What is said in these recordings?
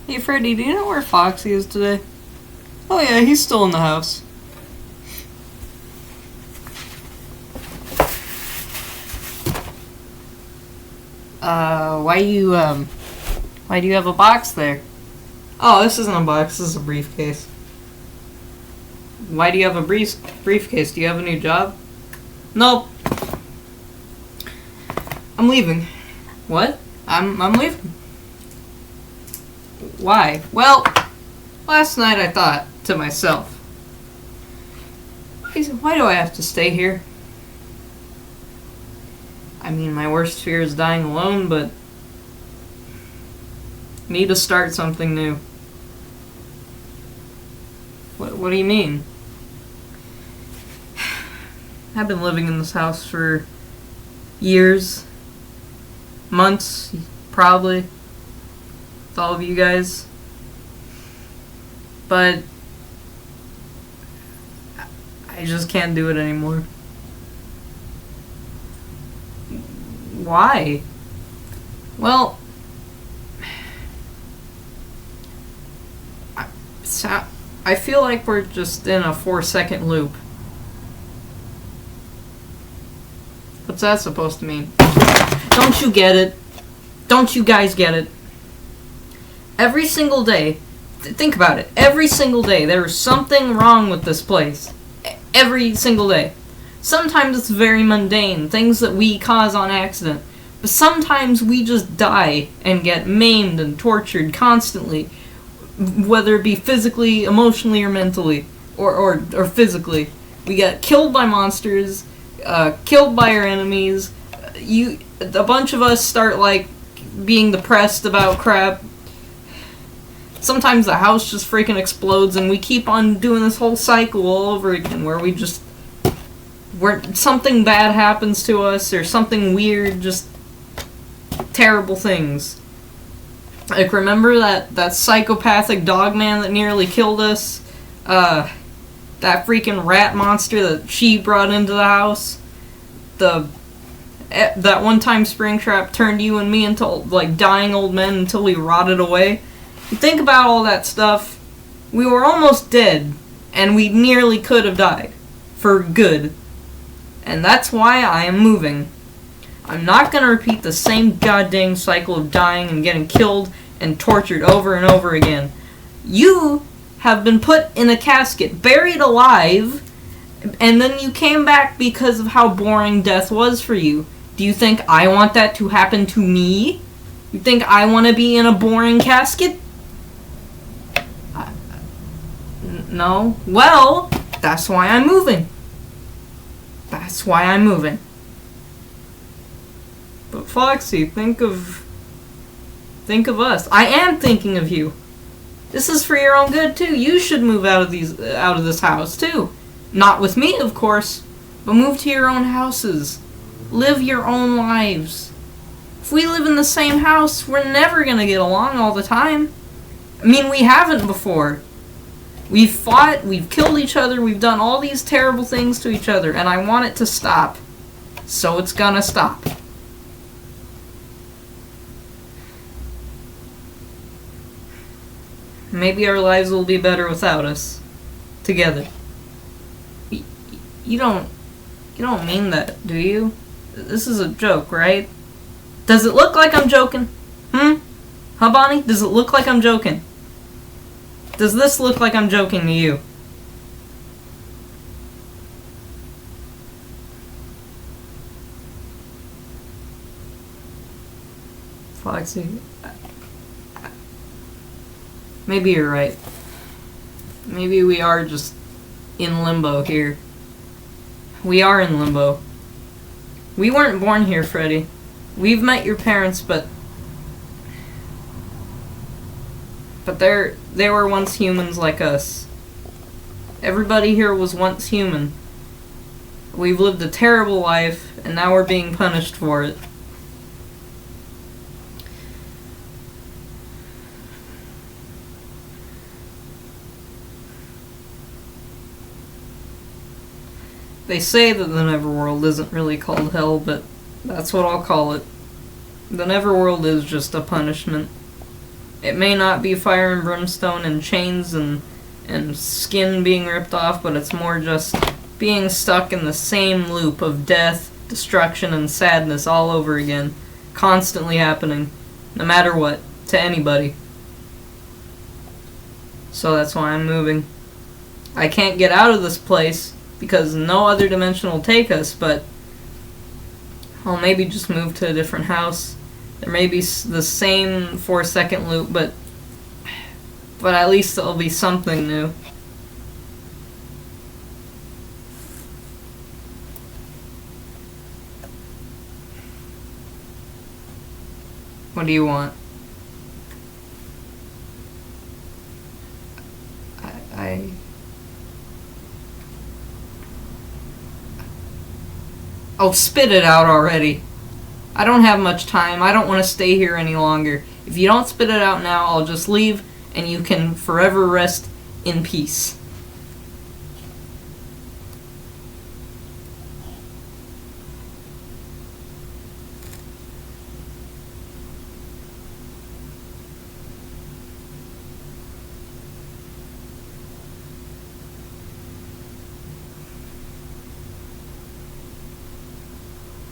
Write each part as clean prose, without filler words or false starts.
Hey Freddy, do you know where Foxy is today? Oh yeah, he's still in the house. Why do you have a box there? Oh, this isn't a box, this is a briefcase. Why do you have a briefcase? Do you have a new job? Nope. I'm leaving. What? I'm leaving. Why? Well, last night I thought to myself, why do I have to stay here? I mean, my worst fear is dying alone, but I need to start something new. What do you mean? I've been living in this house for years, months, probably, with all of you guys. But I just can't do it anymore. Why? Well, I feel like we're just in a 4-second loop. What's that supposed to mean? Don't you get it? Don't you guys get it? Every single day, think about it, every single day there is something wrong with this place. Every single day. Sometimes it's very mundane, things that we cause on accident. But sometimes we just die and get maimed and tortured constantly. Whether it be physically, emotionally, or mentally. Or physically. We get killed by monsters, killed by our enemies. A bunch of us start, being depressed about crap. Sometimes the house just freaking explodes and we keep on doing this whole cycle all over again where something bad happens to us or something weird, just terrible things. Like, remember that psychopathic dog man that nearly killed us? That freaking rat monster that she brought into the house? That one time Springtrap turned you and me into, dying old men until we rotted away? You think about all that stuff, we were almost dead, and we nearly could have died. For good. And that's why I am moving. I'm not gonna repeat the same goddamn cycle of dying and getting killed and tortured over and over again. You have been put in a casket, buried alive, and then you came back because of how boring death was for you. Do you think I want that to happen to me? You think I want to be in a boring casket? No? Well, that's why I'm moving. That's why I'm moving. But Foxy, think of us. I am thinking of you. This is for your own good too. You should move out of this house too. Not with me, of course, but move to your own houses. Live your own lives. If we live in the same house, we're never gonna get along all the time. I mean, we haven't before. We've fought, we've killed each other, we've done all these terrible things to each other, and I want it to stop. So it's gonna stop. Maybe our lives will be better without us. Together. You don't mean that, do you? This is a joke, right? Does it look like I'm joking? Huh, Bonnie? Does it look like I'm joking? Does this look like I'm joking to you? Foxy, maybe you're right. Maybe we are just in limbo here. We are in limbo. We weren't born here, Freddy. We've met your parents, but they were once humans like us. Everybody here was once human. We've lived a terrible life, and now we're being punished for it. They say that the Neverworld isn't really called hell, but that's what I'll call it. The Neverworld is just a punishment. It may not be fire and brimstone and chains and skin being ripped off, but it's more just being stuck in the same loop of death, destruction, and sadness all over again, constantly happening, no matter what, to anybody. So that's why I'm moving. I can't get out of this place because no other dimension will take us, but I'll maybe just move to a different house. There may be the same 4-second loop, but at least it'll be something new. What do you want? Oh, spit it out already. I don't have much time. I don't want to stay here any longer. If you don't spit it out now, I'll just leave and you can forever rest in peace.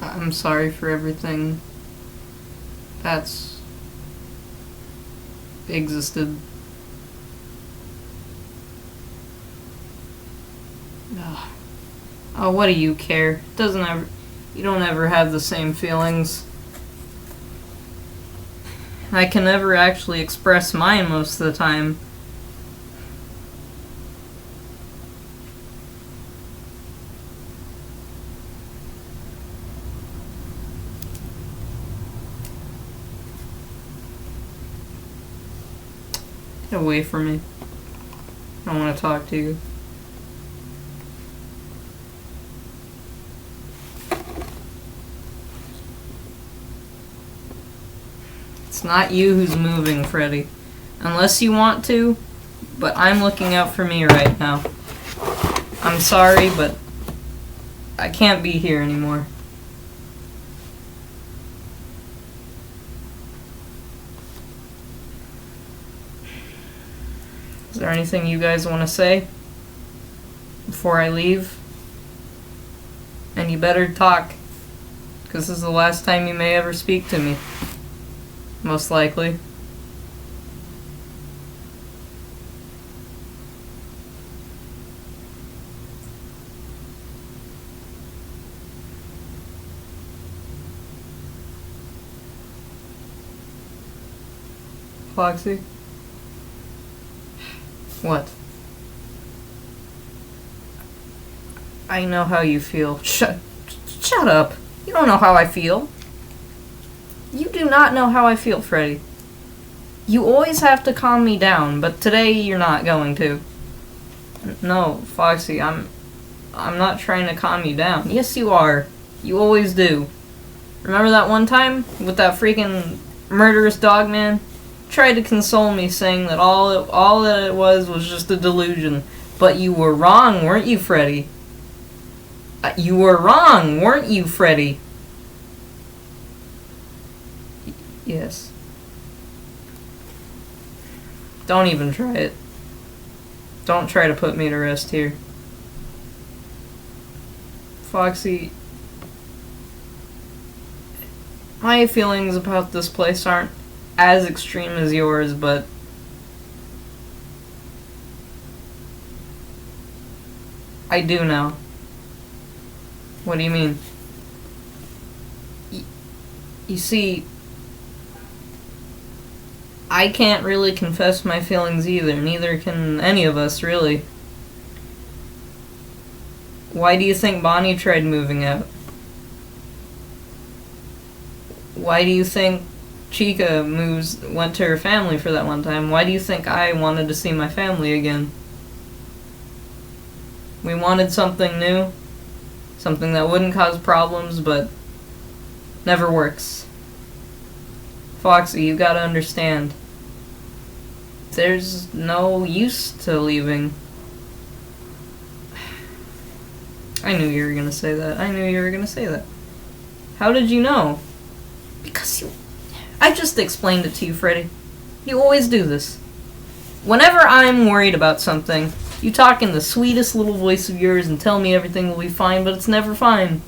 I'm sorry for everything that's existed. Ugh. Oh, what do you care? You don't ever have the same feelings. I can never actually express mine most of the time. Get away from me. I don't want to talk to you. It's not you who's moving, Freddy. Unless you want to, but I'm looking out for me right now. I'm sorry, but I can't be here anymore. Is there anything you guys want to say before I leave? And you better talk, because this is the last time you may ever speak to me. Most likely. Foxy? What? I know how you feel. Shut up. You don't know how I feel. You do not know how I feel, Freddy. You always have to calm me down, but today you're not going to. No, Foxy, I'm not trying to calm you down. Yes, you are. You always do. Remember that one time with that freaking murderous dog man? Tried to console me, saying that all that it was just a delusion. But you were wrong, weren't you, Freddy? You were wrong, weren't you, Freddy? Yes. Don't even try it. Don't try to put me to rest here. Foxy, my feelings about this place aren't as extreme as yours, but I do now. What do you mean? You see, I can't really confess my feelings either, neither can any of us, really. Why do you think Bonnie tried moving out? Why do you think Chica went to her family for that one time? Why do you think I wanted to see my family again? We wanted something new, something that wouldn't cause problems, but never works. Foxy, you gotta understand. There's no use to leaving. I knew you were gonna say that. I knew you were gonna say that. How did you know? Because I just explained it to you, Freddy. You always do this. Whenever I'm worried about something, you talk in the sweetest little voice of yours and tell me everything will be fine, but it's never fine.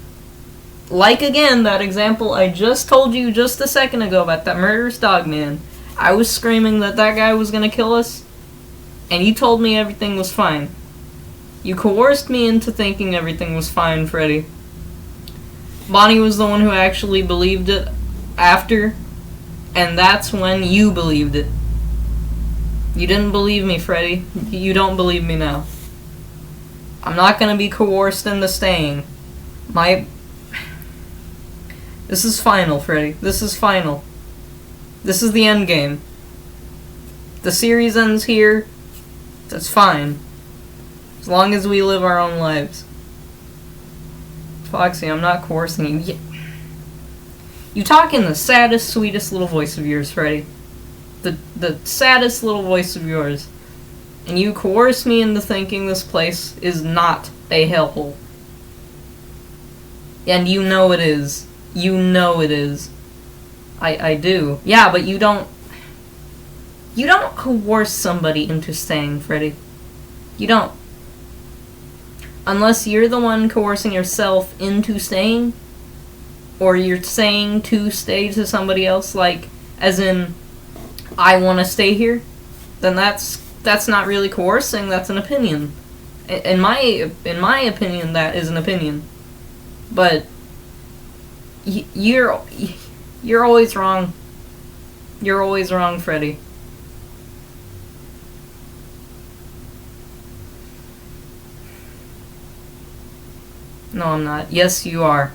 Like, again, that example I just told you just a second ago about that murderous dog man. I was screaming that that guy was gonna kill us, and you told me everything was fine. You coerced me into thinking everything was fine, Freddy. Bonnie was the one who actually believed it after, and that's when you believed it. You didn't believe me, Freddy. You don't believe me now. I'm not gonna be coerced into staying. This is final, Freddy. This is final. This is the end game. The series ends here. That's fine. As long as we live our own lives. Foxy, I'm not coercing you. You talk in the saddest, sweetest little voice of yours, Freddy. The saddest little voice of yours. And you coerce me into thinking this place is not a hellhole. And you know it is. You know it is. I do. Yeah, but you don't coerce somebody into staying, Freddy. You don't. Unless you're the one coercing yourself into staying, or you're saying to stay to somebody else, like, as in, I want to stay here, then that's not really coercing, that's an opinion. In my opinion, that is an opinion. But you're always wrong. You're always wrong, Freddy. No, I'm not. Yes, you are.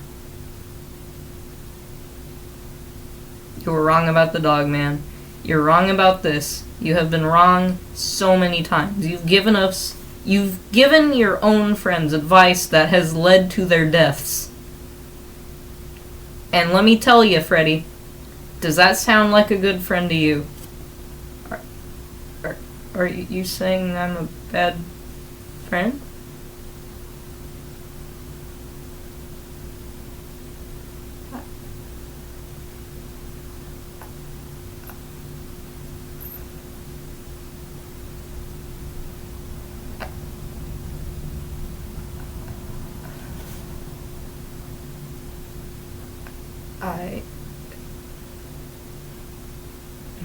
You were wrong about the dog man. You're wrong about this. You have been wrong so many times. You've given your own friends advice that has led to their deaths. And let me tell you, Freddy, does that sound like a good friend to you? Are you saying I'm a bad friend?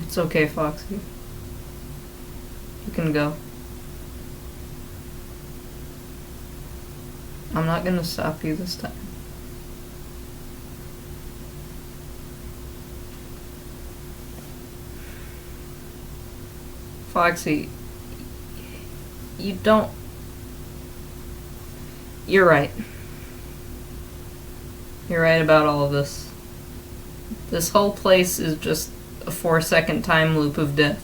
It's okay, Foxy. You can go. I'm not gonna stop you this time. Foxy, you don't... You're right. You're right about all of this. This whole place is just a 4-second time loop of death.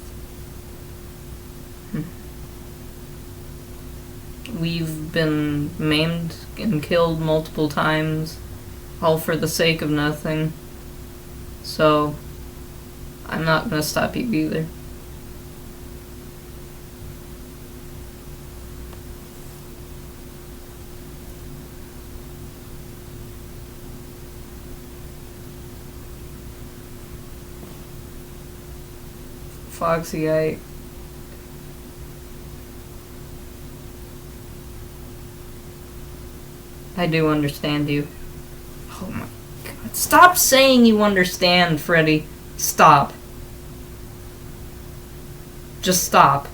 We've been maimed and killed multiple times, all for the sake of nothing. So, I'm not gonna stop you either. Foxy, I do understand you. Oh my god. Stop saying you understand, Freddy. Stop. Just stop.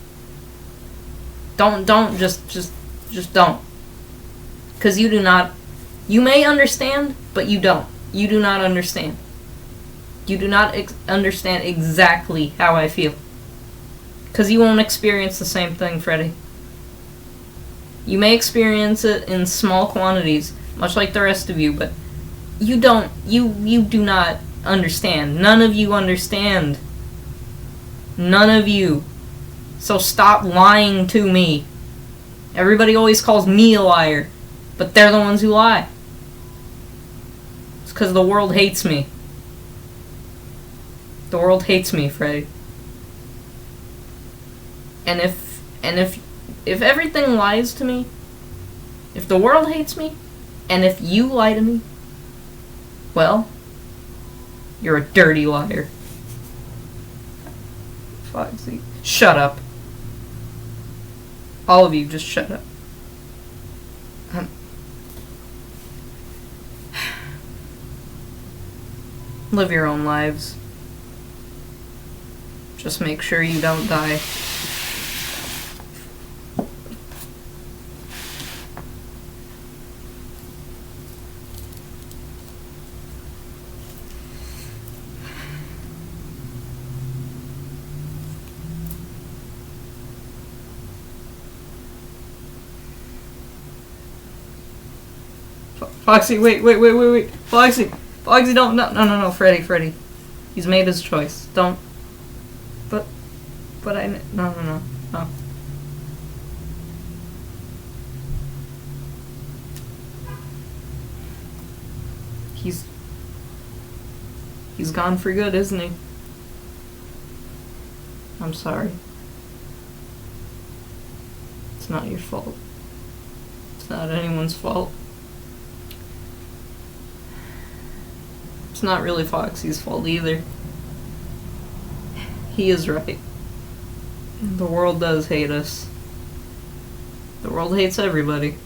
Don't, just don't. 'Cause you do not, you may understand, but you don't. You do not understand. You do not understand exactly how I feel. 'Cause you won't experience the same thing, Freddy. You may experience it in small quantities, much like the rest of you, but you don't, you do not understand. None of you understand. None of you. So stop lying to me. Everybody always calls me a liar, but they're the ones who lie. It's 'cause the world hates me. The world hates me, Freddy. And if everything lies to me, if the world hates me, and if you lie to me, well, you're a dirty liar. Foxy. Shut up. All of you, just shut up. Live your own lives. Just make sure you don't die. Foxy, wait. Foxy, don't, no, Freddy. He's made his choice. Don't. But no. He's gone for good, isn't he? I'm sorry. It's not your fault. It's not anyone's fault. It's not really Foxy's fault either. He is right. The world does hate us. The world hates everybody.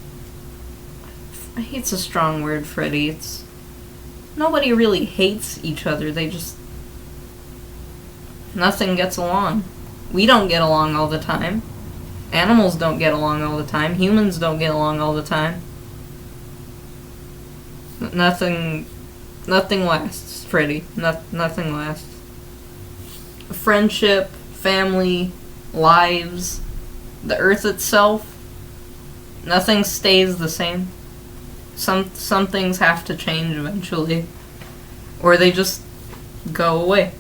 Hate's a strong word, Freddy. It's... Nobody really hates each other. They just... Nothing gets along. We don't get along all the time. Animals don't get along all the time. Humans don't get along all the time. Nothing lasts, Freddy. Nothing lasts. Friendship, family, lives, the earth itself, nothing stays the same. Some things have to change eventually, or they just go away.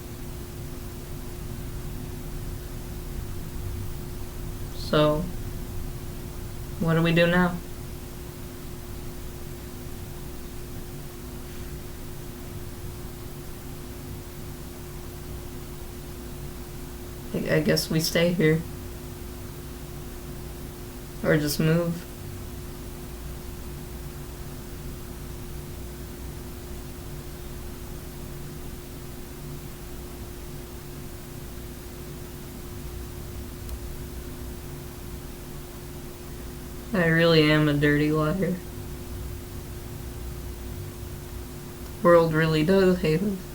So, what do we do now? I guess we stay here. Or just move. I really am a dirty liar. The world really does hate us.